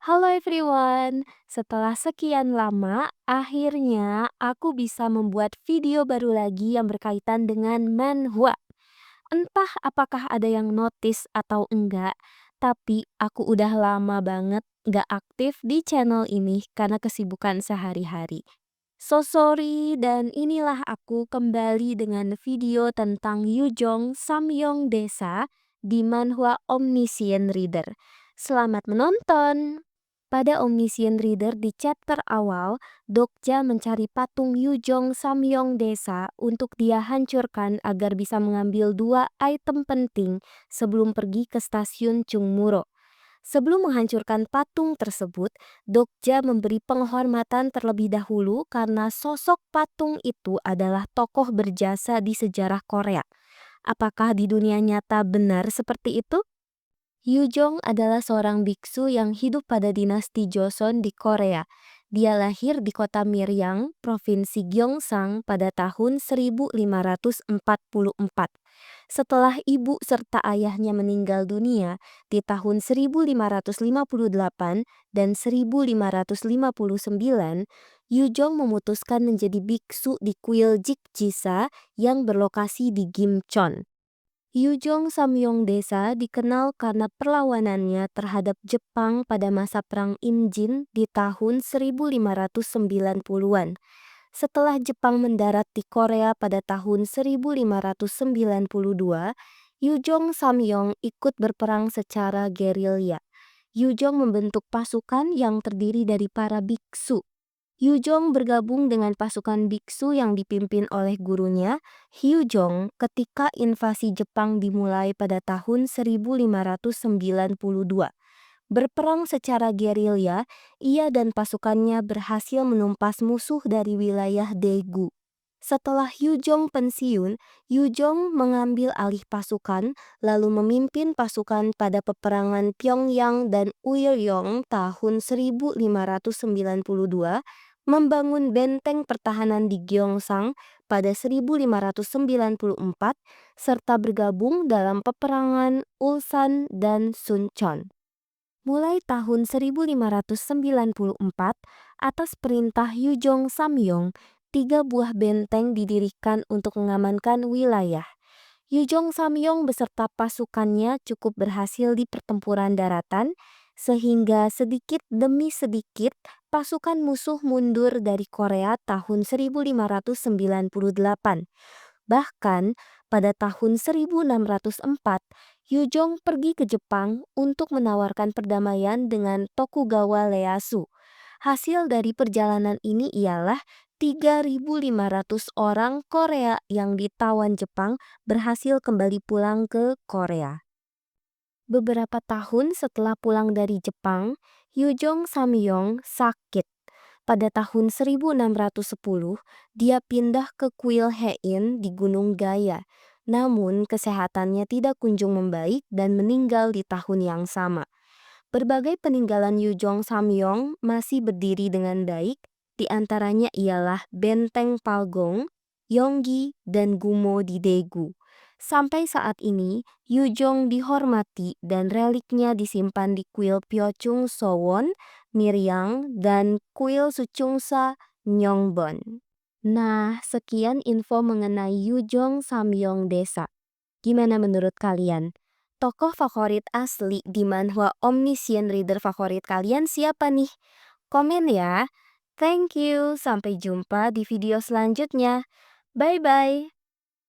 Halo everyone, setelah sekian lama, akhirnya aku bisa membuat video baru lagi yang berkaitan dengan manhwa. Entah apakah ada yang notice atau enggak, tapi aku udah lama banget gak aktif di channel ini karena kesibukan sehari-hari. So sorry, dan inilah aku kembali dengan video tentang Yujong Samyong Desa di manhwa Omniscient Reader. Selamat menonton! Pada Omniscient Reader di chapter awal, Dokja mencari patung Yujong Samyong Desa untuk dia hancurkan agar bisa mengambil dua item penting sebelum pergi ke stasiun Chungmuro. Sebelum menghancurkan patung tersebut, Dokja memberi penghormatan terlebih dahulu karena sosok patung itu adalah tokoh berjasa di sejarah Korea. Apakah di dunia nyata benar seperti itu? Yujong adalah seorang biksu yang hidup pada dinasti Joseon di Korea. Dia lahir di kota Miryang, Provinsi Gyeongsang pada tahun 1544. Setelah ibu serta ayahnya meninggal dunia di tahun 1558 dan 1559, Yujong memutuskan menjadi biksu di kuil Jikjisa yang berlokasi di Gimcheon. Yujong Samyong Desa dikenal karena perlawanannya terhadap Jepang pada masa Perang Imjin di tahun 1590-an. Setelah Jepang mendarat di Korea pada tahun 1592, Yujong Samyong ikut berperang secara gerilya. Yujong membentuk pasukan yang terdiri dari para biksu. Yujong bergabung dengan pasukan biksu yang dipimpin oleh gurunya, Hyujong, ketika invasi Jepang dimulai pada tahun 1592. Berperang secara gerilya, ia dan pasukannya berhasil menumpas musuh dari wilayah Daegu. Setelah Hyujong pensiun, Yujong mengambil alih pasukan, lalu memimpin pasukan pada peperangan Pyongyang dan Uiryong tahun 1592, membangun benteng pertahanan di Gyeongsang pada 1594, serta bergabung dalam peperangan Ulsan dan Suncheon. Mulai tahun 1594, atas perintah Yujong Samyong, 3 buah benteng didirikan untuk mengamankan wilayah. Yujong Samyong beserta pasukannya cukup berhasil di pertempuran daratan, sehingga sedikit demi sedikit pasukan musuh mundur dari Korea tahun 1598. Bahkan pada tahun 1604, Yujong pergi ke Jepang untuk menawarkan perdamaian dengan Tokugawa Ieyasu. Hasil dari perjalanan ini ialah 3.500 orang Korea yang ditawan Jepang berhasil kembali pulang ke Korea. Beberapa tahun setelah pulang dari Jepang, Yujong Samyong sakit. Pada tahun 1610, dia pindah ke kuil Hein di Gunung Gaya. Namun, kesehatannya tidak kunjung membaik dan meninggal di tahun yang sama. Berbagai peninggalan Yujong Samyong masih berdiri dengan baik, di antaranya ialah Benteng Palgong, Yonggi, dan Gumo di Daegu. Sampai saat ini, Yujong dihormati dan reliknya disimpan di kuil Pyeochung Sowon, Miryang, dan kuil Suchungsa, Myeongbon. Nah, sekian info mengenai Yujong Samyong Desa. Gimana menurut kalian? Tokoh favorit asli di manhwa Omniscient Reader favorit kalian siapa nih? Komen ya. Thank you. Sampai jumpa di video selanjutnya. Bye-bye.